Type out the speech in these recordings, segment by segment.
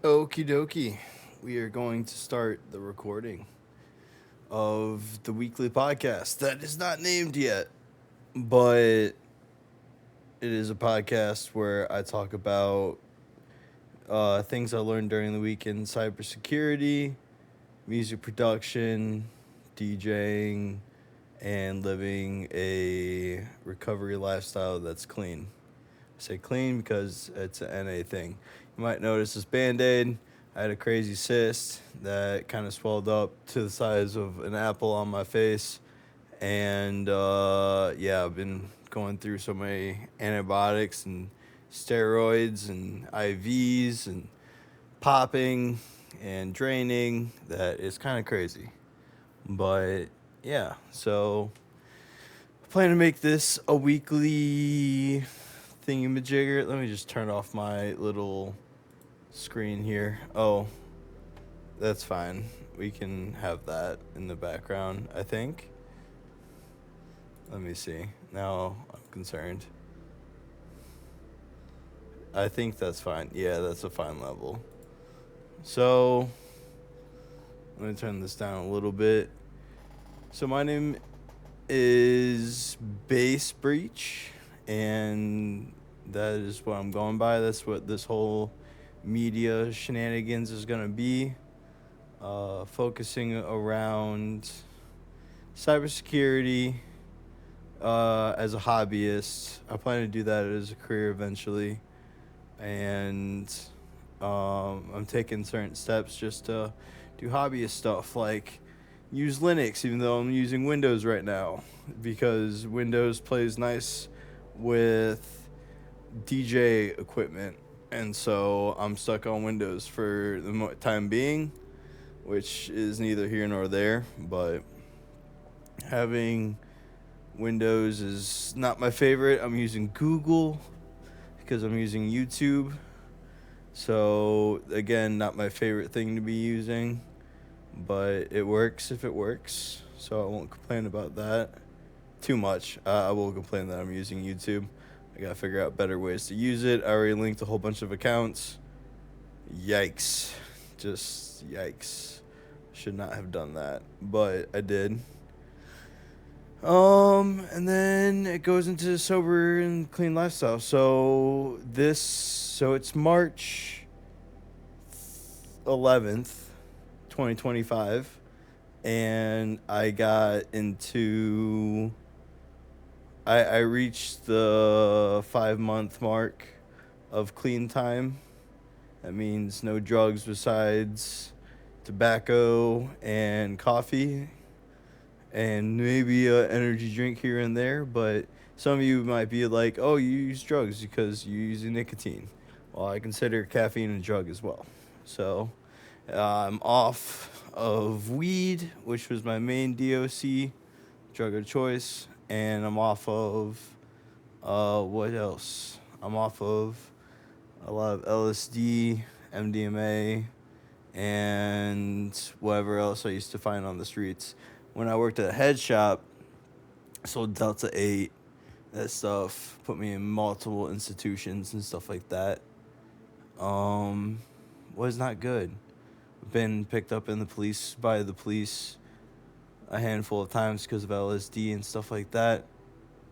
Okie dokie. We are going to start the recording of the weekly podcast that is not named yet, but it is a podcast where I talk about things I learned during the week in cybersecurity, music production, DJing, and living a recovery lifestyle that's clean. I say clean because it's an NA thing. You might notice this Band-Aid. I had a crazy cyst that kind of swelled up to the size of an apple on my face. And yeah, I've been going through so many antibiotics and steroids and IVs and popping and draining that is kind of crazy. But yeah, so I plan to make this a weekly thingamajigger. Let me just turn off my little screen here. Oh, that's fine. We can have that in the background, I think. Let me see. Now I'm concerned. I think that's fine. Yeah, that's a fine level. So, let me turn this down a little bit. So, my name is Bass Breach, and that is what I'm going by. That's what this whole media shenanigans is going to be. Focusing around cybersecurity as a hobbyist. I plan to do that as a career eventually. And I'm taking certain steps just to do hobbyist stuff, like use Linux, even though I'm using Windows right now, because Windows plays nice with DJ equipment. And so I'm stuck on Windows for the time being, which is neither here nor there. But having Windows is not my favorite. I'm using Google because I'm using YouTube. So, again, not my favorite thing to be using, but it works if it works. So I won't complain about that too much. I will complain that I'm using YouTube. I gotta figure out better ways to use it. I already linked a whole bunch of accounts. Yikes. Just yikes. Should not have done that, but I did. And then it goes into sober and clean lifestyle. So it's March 11th, 2025, and I reached the 5-month mark of clean time. That means no drugs besides tobacco and coffee, and maybe an energy drink here and there. But some of you might be like, oh, you use drugs because you use nicotine. Well, I consider caffeine a drug as well. So I'm off of weed, which was my main DOC, drug of choice. And I'm off of, what else? I'm off of a lot of LSD, MDMA, and whatever else I used to find on the streets. When I worked at a head shop, I sold Delta 8. That stuff put me in multiple institutions and stuff like that. Was not good. Been picked up by the police a handful of times because of LSD and stuff like that.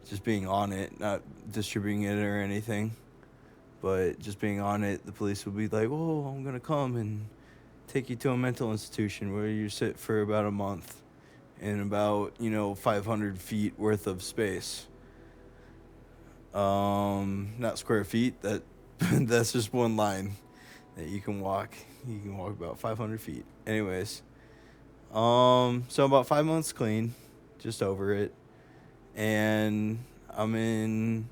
Just being on it, not distributing it or anything, but just being on it. The police would be like, oh, I'm going to come and take you to a mental institution where you sit for about a month in about 500 feet worth of space. Not square feet. That's just one line that you can walk. You can walk about 500 feet. Anyways, so about 5 months clean, just over it, and I'm in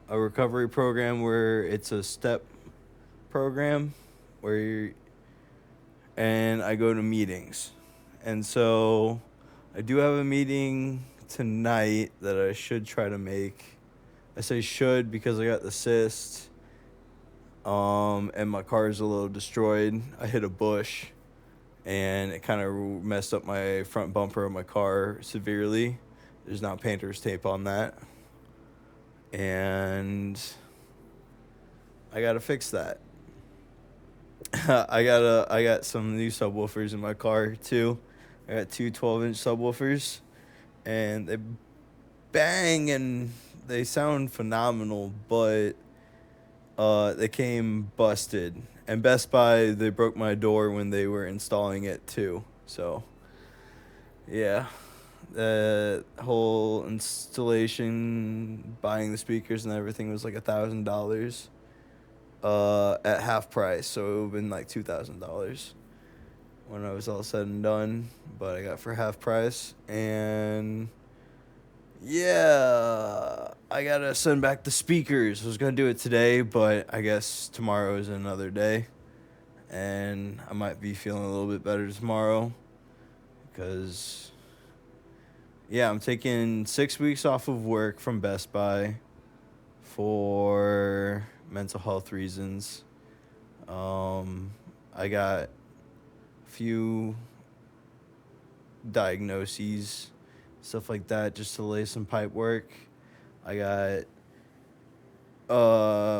a recovery program where it's a step program and I go to meetings. And so I do have a meeting tonight that I should try to make. I say should because I got the cyst, and my car is a little destroyed. I hit a bush, and it kind of messed up my front bumper of my car severely. There's not painter's tape on that, and I gotta fix that. I got some new subwoofers in my car too. I got two 12-inch subwoofers, and they bang and they sound phenomenal, but they came busted. And Best Buy, they broke my door when they were installing it too. So yeah, the whole installation, buying the speakers and everything was like $1,000 at half price. So it would have been like $2,000 when I was all said and done. But I got for half price. And yeah, I gotta send back the speakers. I was gonna do it today, but I guess tomorrow is another day. And I might be feeling a little bit better tomorrow because, yeah, I'm taking 6 weeks off of work from Best Buy for mental health reasons. I got a few diagnoses, stuff like that, just to lay some pipe work. I got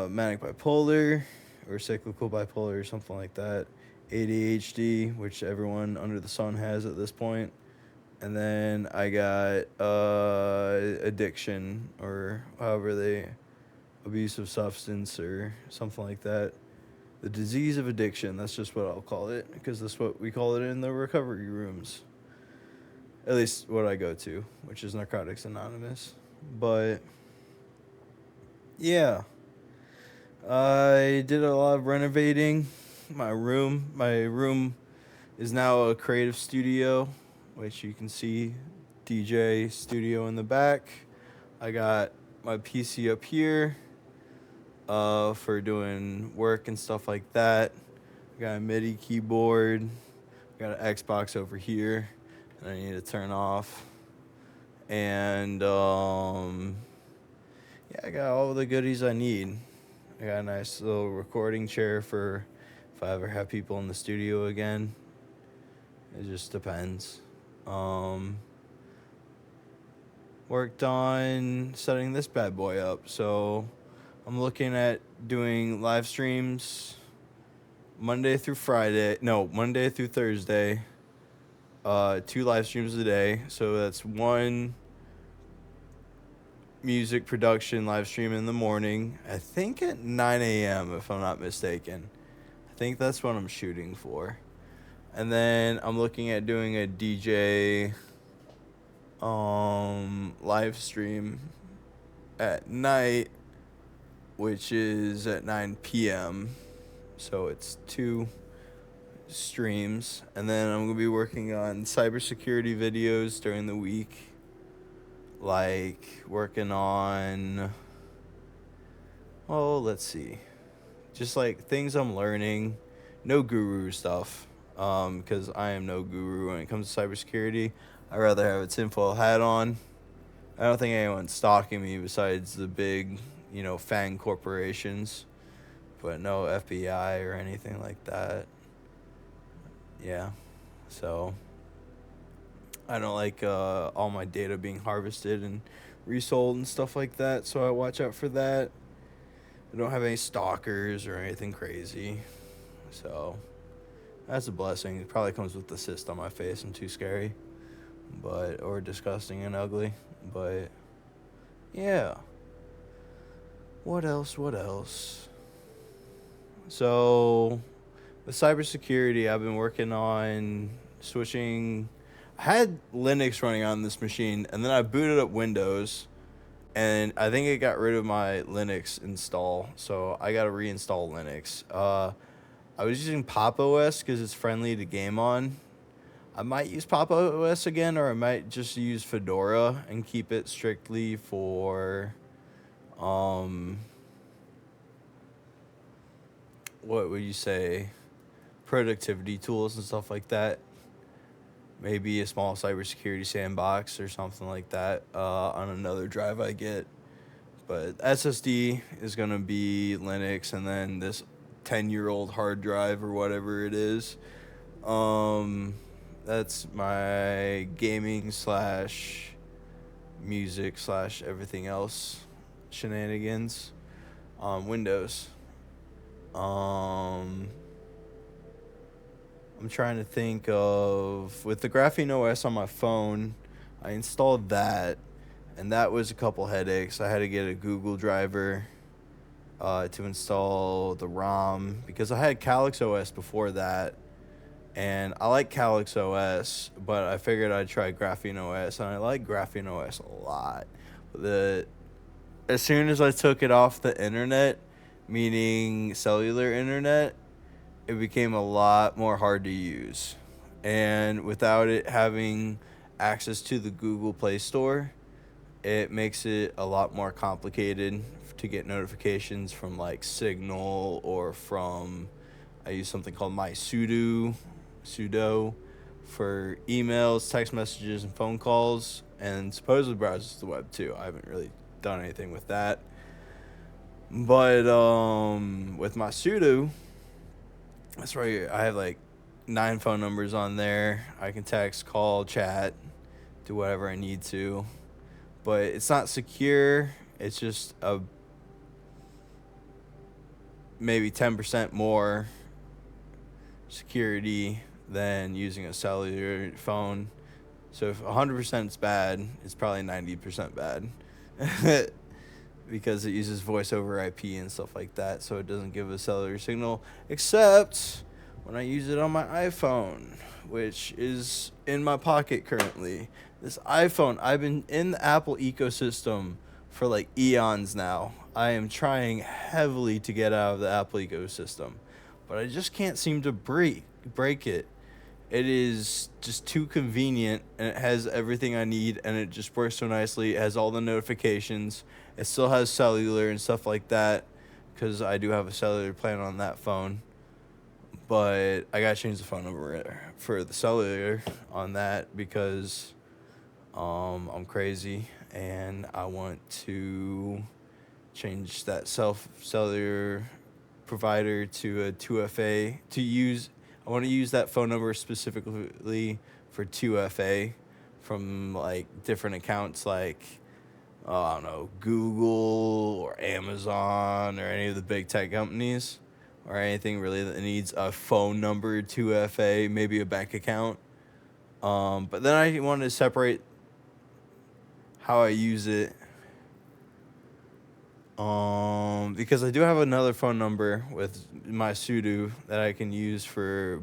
manic bipolar or cyclical bipolar or something like that, ADHD, which everyone under the sun has at this point. And then I got addiction, or however they, abuse of substance or something like that. The disease of addiction, that's just what I'll call it, because that's what we call it in the recovery rooms. At least what I go to, which is Narcotics Anonymous. But yeah, I did a lot of renovating my room. My room is now a creative studio, which you can see DJ studio in the back. I got my PC up here for doing work and stuff like that. I got a MIDI keyboard. I got an Xbox over here that I need to turn off. And yeah, I got all the goodies I need. I got a nice little recording chair for if I ever have people in the studio again. It just depends. Worked on setting this bad boy up. So I'm looking at doing live streams Monday through Thursday. 2 live streams a day. So that's one music production live stream in the morning. I think at 9 a.m. if I'm not mistaken. I think that's what I'm shooting for. And then I'm looking at doing a DJ live stream at night, which is at 9 p.m. So it's 2 streams. And then I'm going to be working on cybersecurity videos during the week. Like working on, let's see. Just like things I'm learning. No guru stuff. Because I am no guru when it comes to cybersecurity. I'd rather have a tinfoil hat on. I don't think anyone's stalking me besides the big, FANG corporations. But no FBI or anything like that. Yeah. So I don't like all my data being harvested and resold and stuff like that. So I watch out for that. I don't have any stalkers or anything crazy. So that's a blessing. It probably comes with the cyst on my face. I'm too scary. Or disgusting and ugly. But yeah. What else? So with cybersecurity, I've been working on switching. I had Linux running on this machine, and then I booted up Windows, and I think it got rid of my Linux install, so I got to reinstall Linux. I was using Pop! OS because it's friendly to game on. I might use Pop! OS again, or I might just use Fedora and keep it strictly for, what would you say, productivity tools and stuff like that. Maybe a small cybersecurity sandbox or something like that on another drive I get. But SSD is going to be Linux, and then this 10-year-old hard drive or whatever it is. That's my gaming / music / everything else shenanigans. Windows. I'm trying to think of, with the Graphene OS on my phone, I installed that, and that was a couple headaches. I had to get a Google driver to install the ROM because I had Calyx OS before that, and I like Calyx OS, but I figured I'd try Graphene OS, and I like Graphene OS a lot. As soon as I took it off the internet, meaning cellular internet, it became a lot more hard to use. And without it having access to the Google Play Store, it makes it a lot more complicated to get notifications from like Signal or from, I use something called sudo for emails, text messages, and phone calls, and supposedly browses the web too. I haven't really done anything with that. But with sudo, that's right, I have like 9 phone numbers on there. I can text, call, chat, do whatever I need to. But it's not secure. It's just a maybe 10% more security than using a cellular phone. So if 100% is bad, it's probably 90% bad. Because it uses voice over IP and stuff like that, so it doesn't give a cellular signal, except when I use it on my iPhone, which is in my pocket currently. This iPhone, I've been in the Apple ecosystem for like eons now. I am trying heavily to get out of the Apple ecosystem, but I just can't seem to break it. It is just too convenient, and it has everything I need, and it just works so nicely. It has all the notifications. It still has cellular and stuff like that, because I do have a cellular plan on that phone. But I gotta change the phone number for the cellular on that because I'm crazy, and I want to change that cellular provider to a 2FA to use. I want to use that phone number specifically for 2FA from like different accounts like, I don't know, Google or Amazon or any of the big tech companies or anything really that needs a phone number 2FA, maybe a bank account. But then I wanted to separate how I use it. Because I do have another phone number with sudo that I can use for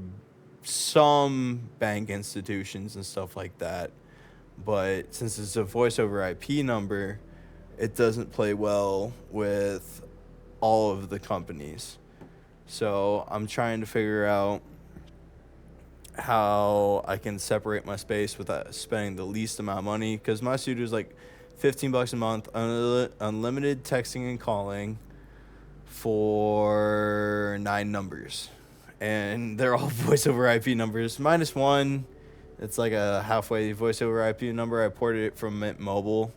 some bank institutions and stuff like that. But since it's a voice over IP number, it doesn't play well with all of the companies. So I'm trying to figure out how I can separate my space without spending the least amount of money, because sudo is like $15 a month, unlimited texting and calling for 9 numbers, and they're all voice over IP numbers minus one. It's like a halfway voice over IP number. I ported it from Mint Mobile.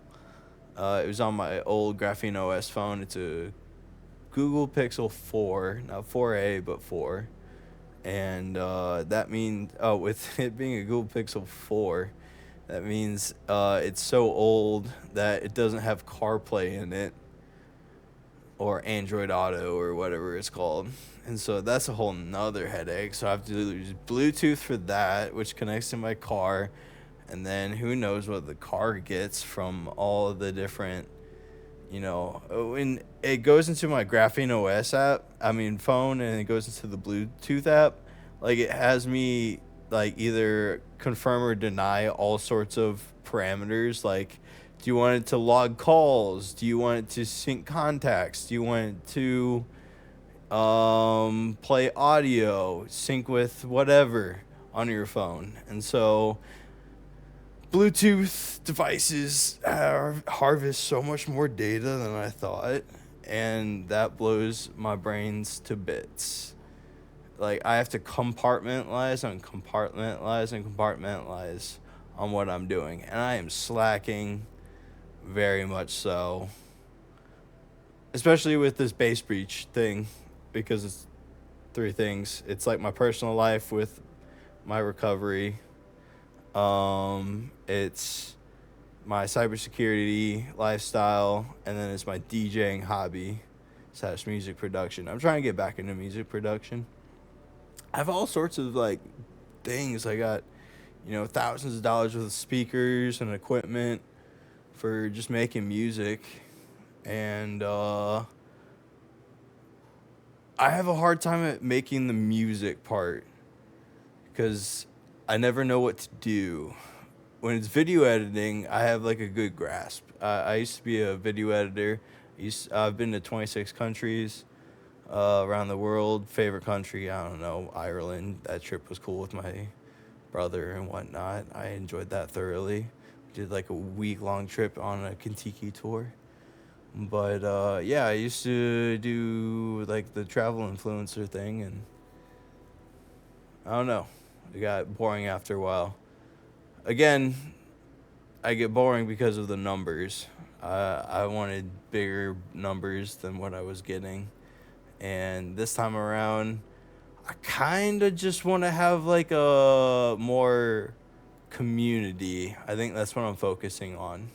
It was on my old Graphene OS phone. It's a Google Pixel 4, not 4A, but 4. And that means, with it being a Google Pixel 4, that means it's so old that it doesn't have CarPlay in it, or Android Auto, or whatever it's called. And so that's a whole nother headache. So I have to use Bluetooth for that, which connects to my car. And then who knows what the car gets from all of the different, when it goes into my Graphene OS phone, and it goes into the Bluetooth app, like it has me like either confirm or deny all sorts of parameters. Like, do you want it to log calls? Do you want it to sync contacts? Do you want it to play audio, sync with whatever on your phone? And so Bluetooth devices harvest so much more data than I thought, and that blows my brains to bits. Like, I have to compartmentalize on what I'm doing, and I am slacking very much so, especially with this base breach thing, because it's 3 things. It's like my personal life with my recovery, it's my cybersecurity lifestyle, and then it's my DJing hobby / music production. I'm trying to get back into music production. I have all sorts of like things. I got, thousands of dollars worth of speakers and equipment for just making music. And I have a hard time at making the music part because I never know what to do. When it's video editing, I have like a good grasp. I used to be a video editor. I've been to 26 countries around the world. Favorite country, I don't know, Ireland. That trip was cool with my brother and whatnot. I enjoyed that thoroughly. We did like a week-long trip on a Kentucky tour. But yeah, I used to do like the travel influencer thing, and I don't know. It got boring after a while. Again, I get boring because of the numbers. I wanted bigger numbers than what I was getting. And this time around, I kind of just want to have like a more community. I think that's what I'm focusing on.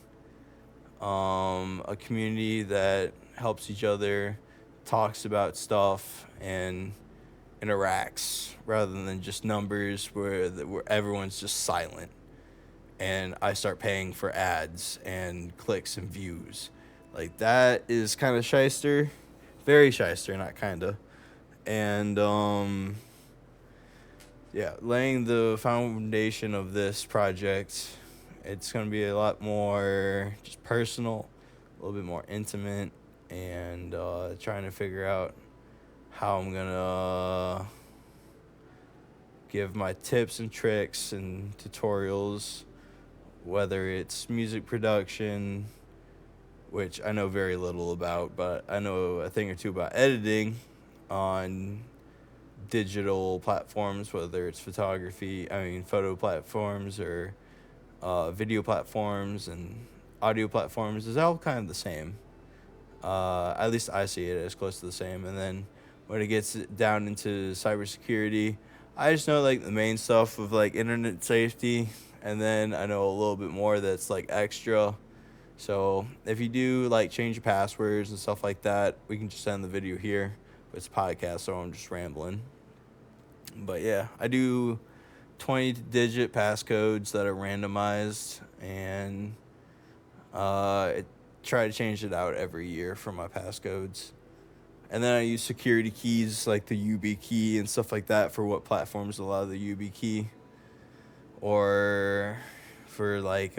A community that helps each other, talks about stuff, and interacts rather than just numbers where everyone's just silent. And I start paying for ads and clicks and views. Like, that is kind of shyster. Very shyster, not kind of. And, yeah, laying the foundation of this project, it's going to be a lot more just personal, a little bit more intimate, and trying to figure out how I'm going to give my tips and tricks and tutorials, whether it's music production, which I know very little about, but I know a thing or two about editing on digital platforms, whether it's photo platforms or video platforms and audio platforms. Is all kind of the same. At least I see it as close to the same. And then when it gets down into cybersecurity, I just know like the main stuff of like internet safety, and then I know a little bit more that's like extra. So if you do like change your passwords and stuff like that, we can just send the video here. It's a podcast, so I'm just rambling. But yeah, I do 20-digit passcodes that are randomized, and I try to change it out every year for my passcodes. And then I use security keys like the UB key and stuff like that for what platforms allow the UB key. Or for like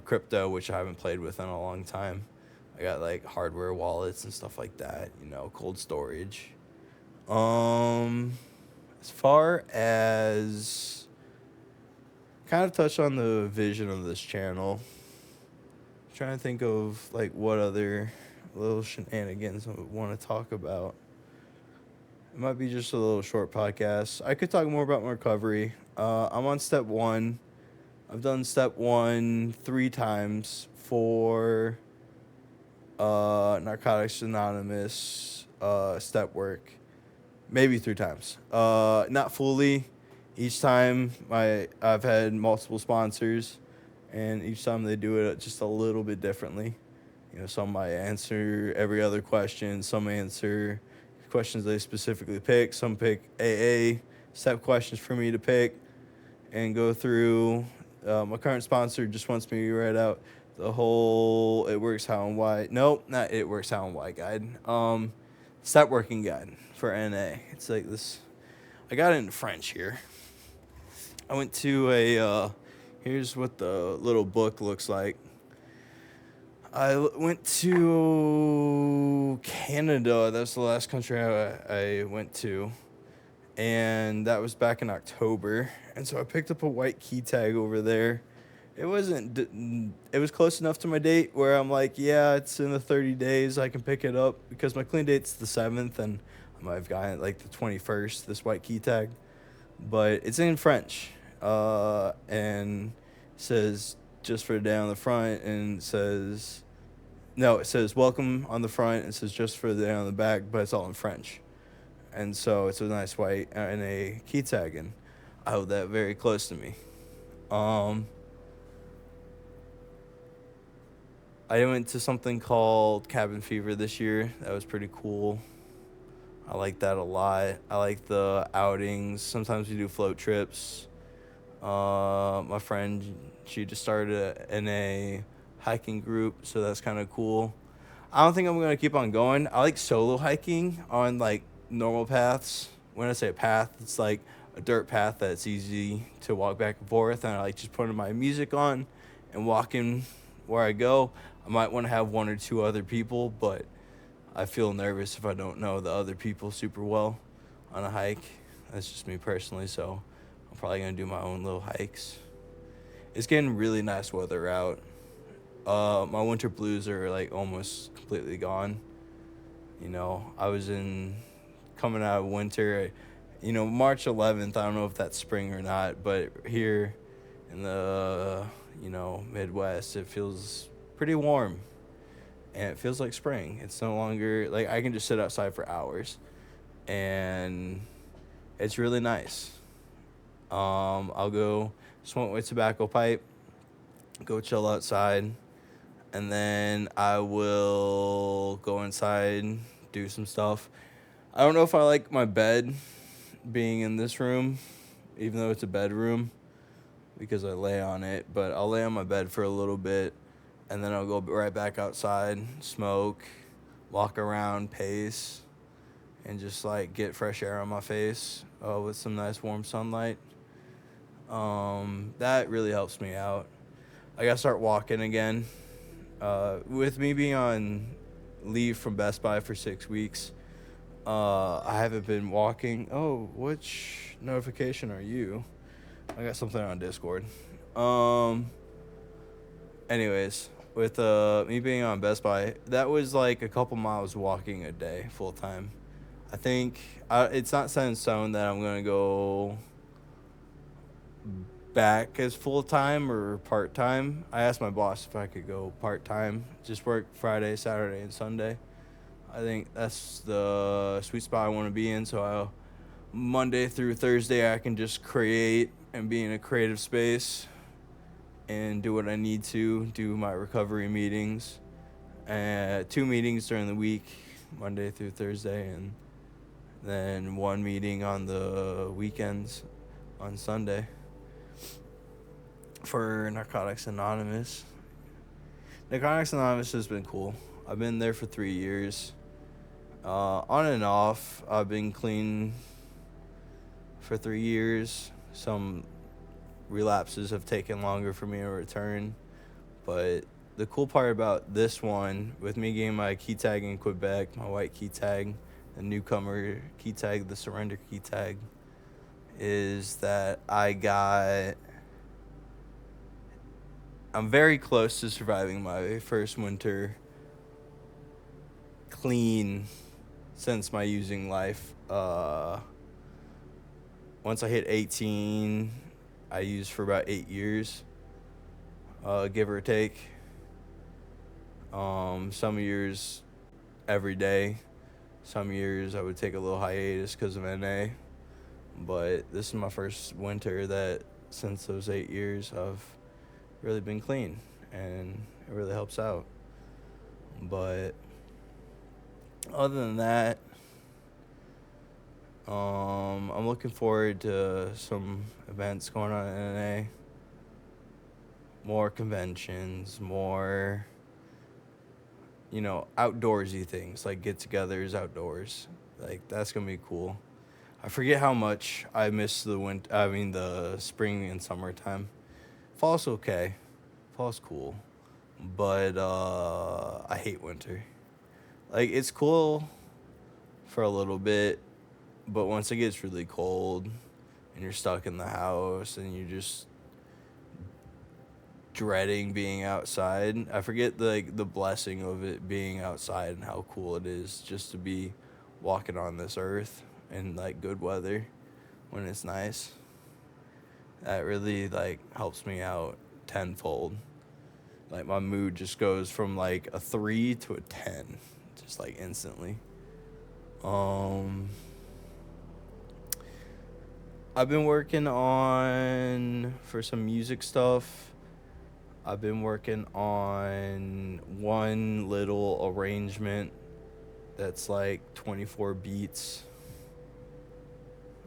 crypto, which I haven't played with in a long time. I got like hardware wallets and stuff like that, cold storage. As far as kind of touch on the vision of this channel, I'm trying to think of like what other little shenanigans I want to talk about. It might be just a little short podcast. I could talk more about my recovery. I'm on step 1. I've done step 1 3 times for Narcotics Anonymous step work. Maybe 3 times. Not fully. Each time I've had multiple sponsors, and each time they do it just a little bit differently. Some might answer every other question. Some answer questions they specifically pick. Some pick AA step questions for me to pick and go through. My current sponsor just wants me to write out the whole It Works How and Why. Nope, not It Works How and Why guide. Step working guide for NA. It's like this. I got it in French here. I went to here's what the little book looks like. I went to Canada. That's the last country I went to. And that was back in October. And so I picked up a white key tag over there. It was close enough to my date where I'm like, yeah, it's in the 30 days. I can pick it up because my clean date's the 7th, and I might have gotten it like the 21st, this white key tag. But it's in French. And it says just for the day on the front, and it says welcome on the front, and it says just for the day on the back, but it's all in French. And so it's a nice white and a key tag, and I hold that very close to me. I went to something called Cabin Fever this year. That was pretty cool. I like that a lot. I like the outings. Sometimes we do float trips. My friend, she just started in a hiking group, so that's kind of cool. I don't think I'm gonna keep on going. I like solo hiking on like normal paths. When I say a path, it's like a dirt path that's easy to walk back and forth, and I like just putting my music on and walking where I go. I might want to have one or two other people, but I feel nervous if I don't know the other people super well on a hike. That's just me personally, so I'm probably gonna do my own little hikes. It's getting really nice weather out. My winter blues are like almost completely gone. I was in coming out of winter. March 11th. I don't know if that's spring or not, but here in the Midwest, it feels pretty warm, and it feels like spring. It's no longer like I can just sit outside for hours, and it's really nice. I'll go smoke my tobacco pipe, go chill outside, and then I will go inside, do some stuff. I don't know if I like my bed being in this room, even though it's a bedroom, because I lay on it, but I'll lay on my bed for a little bit, and then I'll go right back outside, smoke, walk around, pace, and just like get fresh air on my face with some nice warm sunlight. That really helps me out. I gotta start walking again. With me being on leave from Best Buy for 6 weeks, I haven't been walking. Oh, which notification are you? I got something on Discord. Anyways, with me being on Best Buy, that was like a couple miles walking a day full time. I think it's not set in stone that I'm gonna go back as full time or part time. I asked my boss if I could go part time, just work Friday, Saturday, and Sunday. I think that's the sweet spot I want to be in. So Monday through Thursday, I can just create and be in a creative space and do what I need to, do my recovery meetings, 2 meetings during the week, Monday through Thursday, and then 1 meeting on the weekends on Sunday for Narcotics Anonymous. Narcotics Anonymous has been cool. I've been there for 3 years. On and off, I've been clean for 3 years. Some relapses have taken longer for me to return. But the cool part about this one, with me getting my key tag in Quebec, my white key tag, the newcomer key tag, the surrender key tag, is that I'm very close to surviving my first winter clean since my using life. Once I hit 18, I used for about 8 years, give or take. Some years every day. Some years I would take a little hiatus because of NA. But this is my first winter that since those 8 years I've really been clean, and it really helps out. But other than that, I'm looking forward to some events going on in NA. More conventions, more, outdoorsy things, like get-togethers outdoors. Like, that's going to be cool. I forget how much I miss the spring and summertime. Fall's okay. Fall's cool. But I hate winter. Like, it's cool for a little bit, but once it gets really cold and you're stuck in the house and you're just dreading being outside, I forget the blessing of it being outside and how cool it is just to be walking on this earth in good weather when it's nice. That really helps me out tenfold. My mood just goes from a 3 to a 10, just instantly. I've been working for some music stuff. I've been working on one little arrangement that's like 24 beats.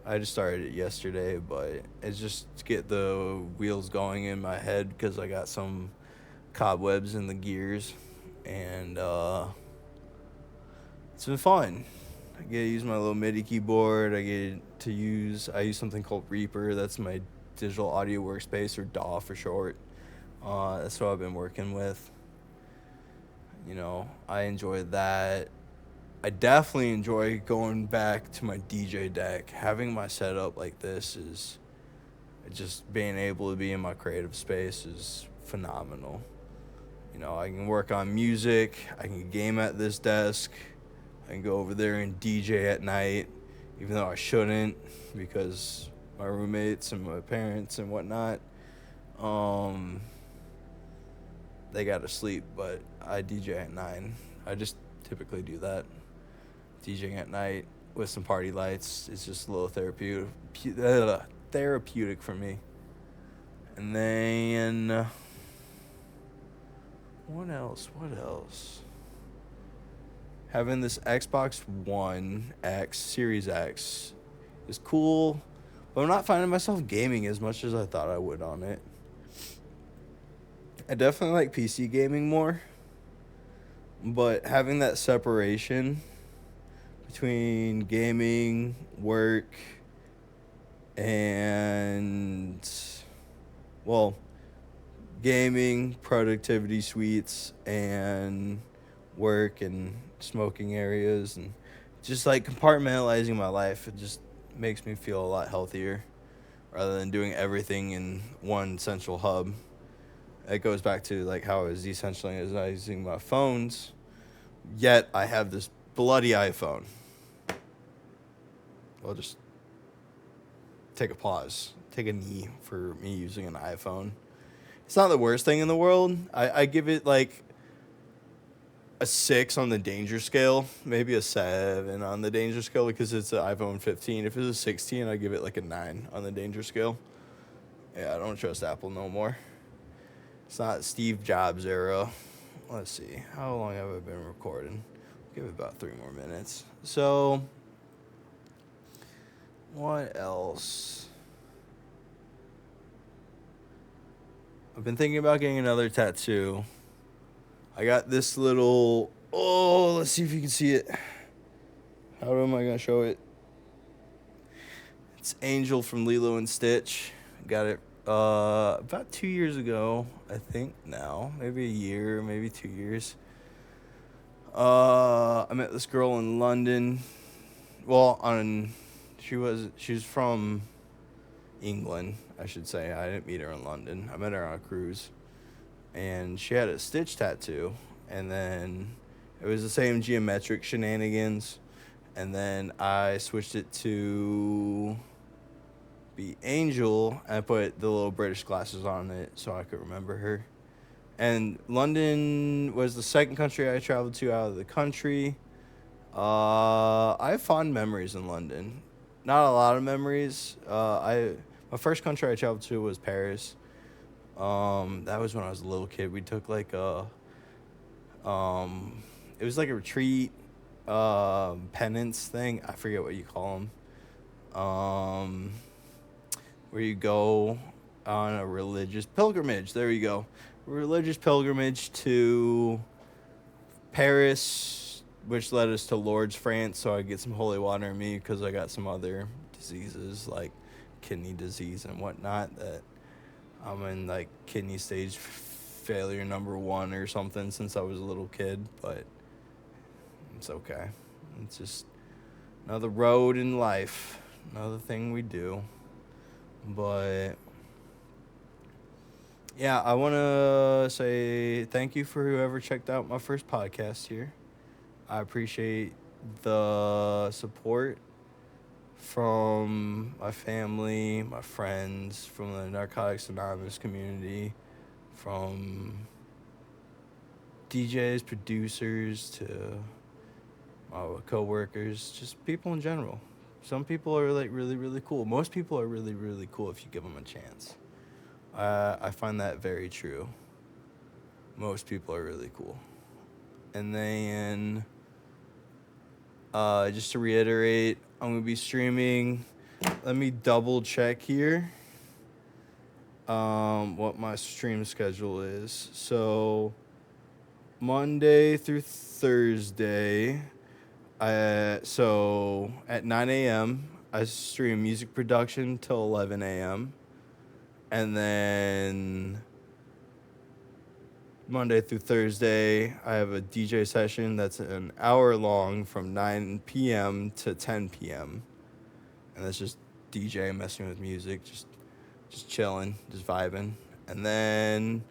I just started it yesterday, but it's just to get the wheels going in my head because I got some cobwebs in the gears, and it's been fun. I get to use my little MIDI keyboard. I use something called Reaper. That's my digital audio workspace, or DAW for short. That's what I've been working with. You know, I enjoy that. I definitely enjoy going back to my DJ deck. Having my setup like this is just being able to be in my creative space is phenomenal. You know, I can work on music. I can game at this desk. I can go over there and DJ at night, even though I shouldn't because my roommates and my parents and whatnot, they got to sleep, but I DJ at 9. I just typically do that. DJing at night with some party lights is just a little therapeutic for me. And then what else? Having this Xbox One X, Series X, is cool, but I'm not finding myself gaming as much as I thought I would on it. I definitely like PC gaming more, but having that separation between gaming, work, and, well, gaming, productivity suites, and work and smoking areas, and just like compartmentalizing my life, it just makes me feel a lot healthier rather than doing everything in one central hub. It goes back to like how I was decentralizing my phones, yet I have this bloody iPhone. I'll just take a pause, take a knee for me using an iPhone. It's not the worst thing in the world. I give it like a 6 on the danger scale, maybe a 7 on the danger scale because it's an iPhone 15. If it was a 16, I'd give it like a 9 on the danger scale. Yeah, I don't trust Apple no more. It's not Steve Jobs era. Let's see. How long have I been recording? Give it about 3 more minutes. So, what else? I've been thinking about getting another tattoo. I got this little... Oh, let's see if you can see it. How am I going to show it? It's Angel from Lilo and Stitch. Got it about 2 years ago, I think now. Maybe a year, maybe 2 years. I met this girl in London. Well, she was from England, I should say. I didn't meet her in London. I met her on a cruise. And she had a Stitch tattoo. And then it was the same geometric shenanigans. And then I switched it to be Angel. And I put the little British glasses on it so I could remember her. And London was the second country I traveled to out of the country. I have fond memories in London. Not a lot of memories. My first country I traveled to was Paris. That was when I was a little kid. We took like it was like a retreat, penance thing. I forget what you call them. Where you go on a religious pilgrimage. There you go. Religious pilgrimage to Paris, which led us to Lourdes, France, so I get some holy water in me because I got some other diseases like kidney disease and whatnot that I'm in like kidney stage failure number 1 or something since I was a little kid, but it's okay. It's just another road in life, another thing we do. But yeah, I want to say thank you for whoever checked out my first podcast here. I appreciate the support from my family, my friends, from the Narcotics Anonymous community, from DJs, producers, to my co-workers, just people in general. Some people are like really, really cool. Most people are really, really cool if you give them a chance. I find that very true. Most people are really cool. And then Just to reiterate, I'm going to be streaming. Let me double check here what my stream schedule is. So Monday through Thursday, so at 9 a.m., I stream music production till 11 a.m. And then Monday through Thursday, I have a DJ session that's an hour long from 9 p.m. to 10 p.m. And that's just DJing, messing with music, just chilling, just vibing. And then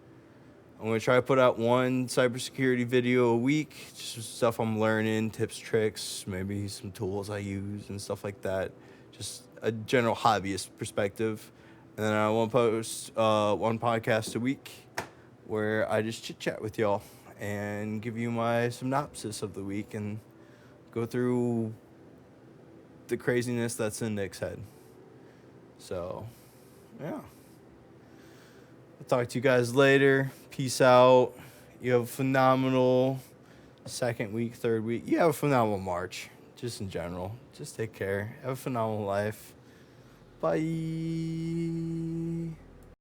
I'm going to try to put out one cybersecurity video a week, just stuff I'm learning, tips, tricks, maybe some tools I use and stuff like that. Just a general hobbyist perspective. And then I want to post one podcast a week where I just chit-chat with y'all and give you my synopsis of the week and go through the craziness that's in Nick's head. So, yeah. I'll talk to you guys later. Peace out. You have a phenomenal second week, third week. You have a phenomenal March, just in general. Just take care. Have a phenomenal life. Bye.